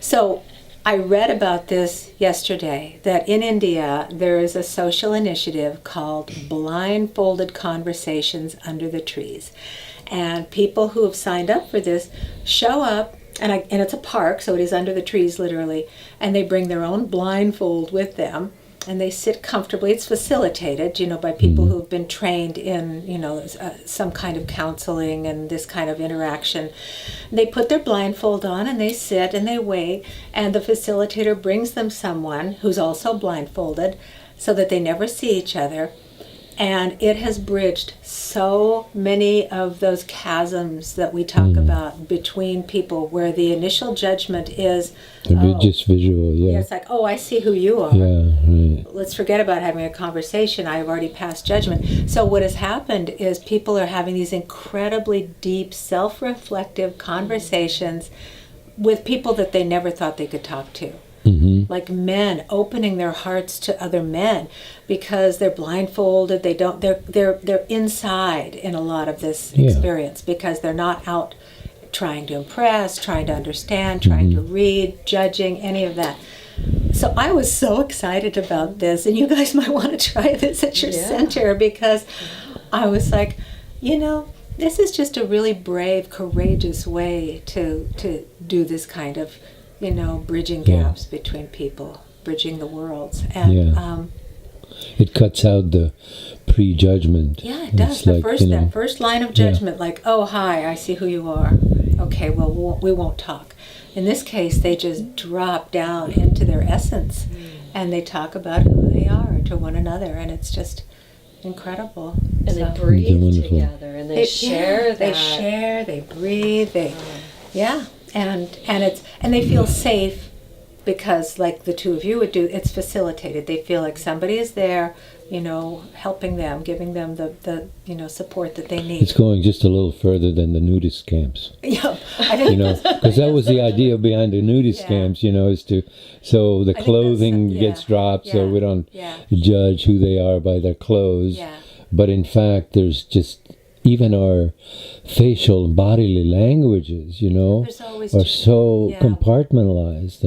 So I read about this yesterday, that in India there is a social initiative called Blindfolded Conversations Under the Trees. And people who have signed up for this show up, and it's a park, so it is under the trees literally, and they bring their own blindfold with them, and they sit comfortably. It's facilitated, by people who've been trained in, some kind of counseling and this kind of interaction. They put their blindfold on and they sit and they wait, and the facilitator brings them someone who's also blindfolded so that they never see each other. And it has bridged so many of those chasms that we talk about between people, where the initial judgment is just visual, yeah. It's like, oh, I see who you are. Yeah, right. Let's forget about having a conversation. I've already passed judgment. So what has happened is people are having these incredibly deep, self-reflective conversations with people that they never thought they could talk to. Like men opening their hearts to other men because they're blindfolded. They're inside in a lot of this experience because they're not out trying to impress, trying to understand, trying to read, judging, any of that. So I was so excited about this, and you guys might want to try this at your center, because I was like, this is just a really brave, courageous way to do this kind of bridging gaps between people, bridging the worlds. And it cuts out the prejudgment. Yeah, it does. That first line of judgment, like, oh, hi, I see who you are. Okay, well, we won't talk. In this case, they just drop down into their essence, and they talk about who they are to one another, and it's just incredible. And they breathe together, and they share that. They share, they breathe, and they feel safe because, like the two of you would do, it's facilitated. They feel like somebody is there, helping them, giving them the support that they need. It's going just a little further than the nudist camps. Yeah, I think because that was the idea behind the nudist camps. Is so the clothing gets dropped, so we don't judge who they are by their clothes. Yeah. But in fact, there's just even our facial bodily languages, are so compartmentalized,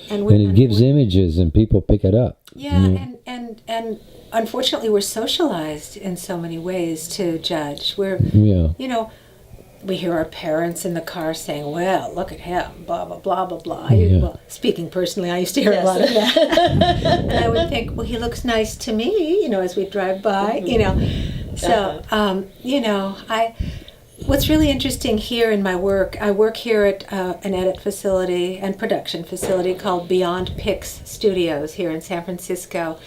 and it gives images, and people pick it up. Yeah, and unfortunately, we're socialized in so many ways to judge. We hear our parents in the car saying, "Well, look at him," blah blah blah blah blah. Well, speaking personally, I used to hear a lot of that, and I would think, "Well, he looks nice to me," as we drive by, So, what's really interesting here in my work, I work here at an edit facility and production facility called Beyond Pix Studios here in San Francisco.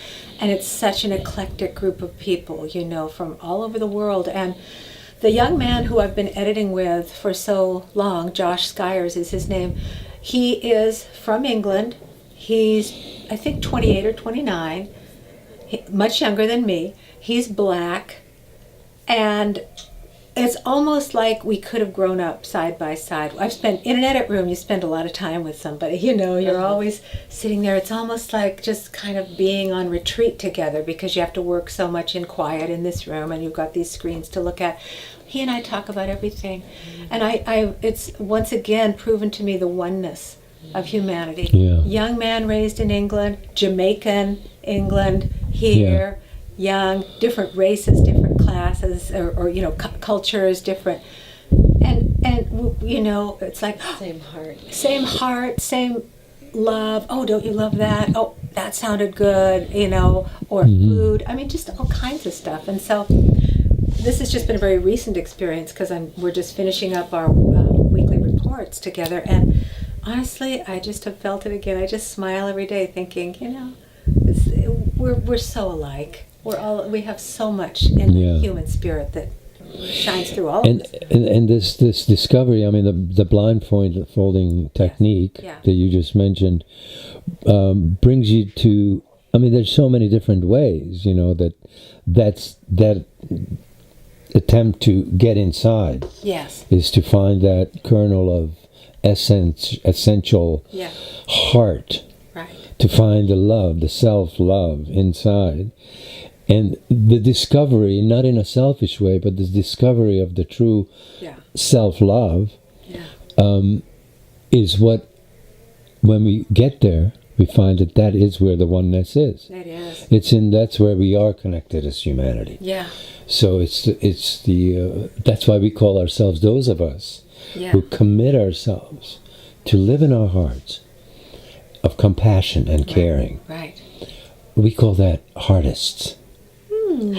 And it's such an eclectic group of people, from all over the world. And the young man who I've been editing with for so long, Josh Skyers is his name, he is from England. He's, I think, 28 or 29, much younger than me. He's black. And it's almost like we could have grown up side by side. I've spent, in an edit room, you spend a lot of time with somebody, you're always sitting there. It's almost like just kind of being on retreat together, because you have to work so much in quiet in this room, and you've got these screens to look at. He and I talk about everything. And it's once again proven to me the oneness of humanity. Young man raised in England, Jamaican, England, here. Young, different races, different classes, or cultures, different, and it's like same heart, same love. Oh, don't you love that? Oh, that sounded good, or food. I mean, just all kinds of stuff. And so this has just been a very recent experience, because we're just finishing up our weekly reports together, and honestly, I just have felt it again. I just smile every day, thinking, we're so alike. We have so much in the human spirit that shines through all of us. And this discovery, the blindfolding technique that you just mentioned, brings you to, there's so many different ways, that attempt to get inside. Yes. Is to find that kernel of essential heart. Right. To find the love, the self-love inside. And the discovery, not in a selfish way, but the discovery of the true self-love is what, when we get there, we find that that is where the oneness is. It is. That's where we are connected as humanity. Yeah. So that's why we call ourselves those of us who commit ourselves to live in our hearts of compassion and caring. Right. We call that heartists.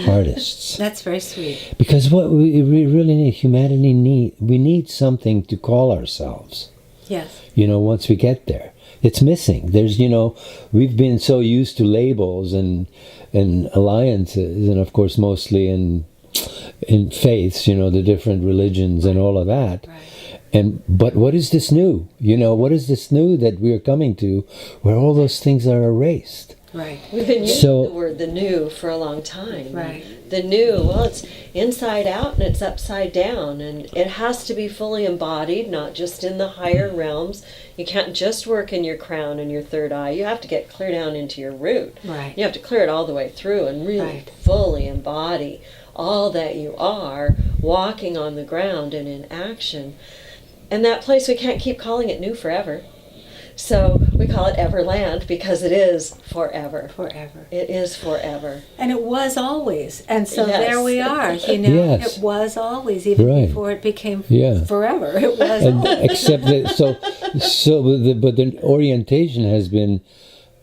Heartists. That's very sweet. Because what we really need, we need something to call ourselves. Yes. Once we get there. It's missing. There's, we've been so used to labels and alliances, and of course mostly in faiths, the different religions and all of that. Right. But what is this new? What is this new that we are coming to where all those things are erased? Right. We've been using the word the new for a long time. Right. The new, well, it's inside out and it's upside down, and it has to be fully embodied, not just in the higher realms. You can't just work in your crown and your third eye. You have to get clear down into your root. Right. You have to clear it all the way through and really fully embody all that you are, walking on the ground and in action. And that place, we can't keep calling it new forever. So we call it Everland because it is forever. Forever. It is forever. And it was always. And so Yes. there we are. Yes. It was always, even before it became forever. It was always. Except that, but the orientation has been,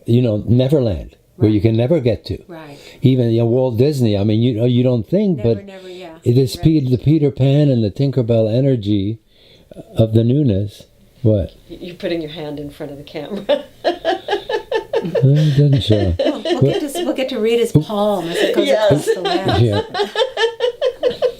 Neverland, where you can never get to. Right. Even Walt Disney. I mean, you don't think, but Never, yeah. it is the Peter Pan and the Tinkerbell energy of the newness. What? You're putting your hand in front of the camera. It doesn't show. We'll get to read his palm as it goes across the land. Yeah.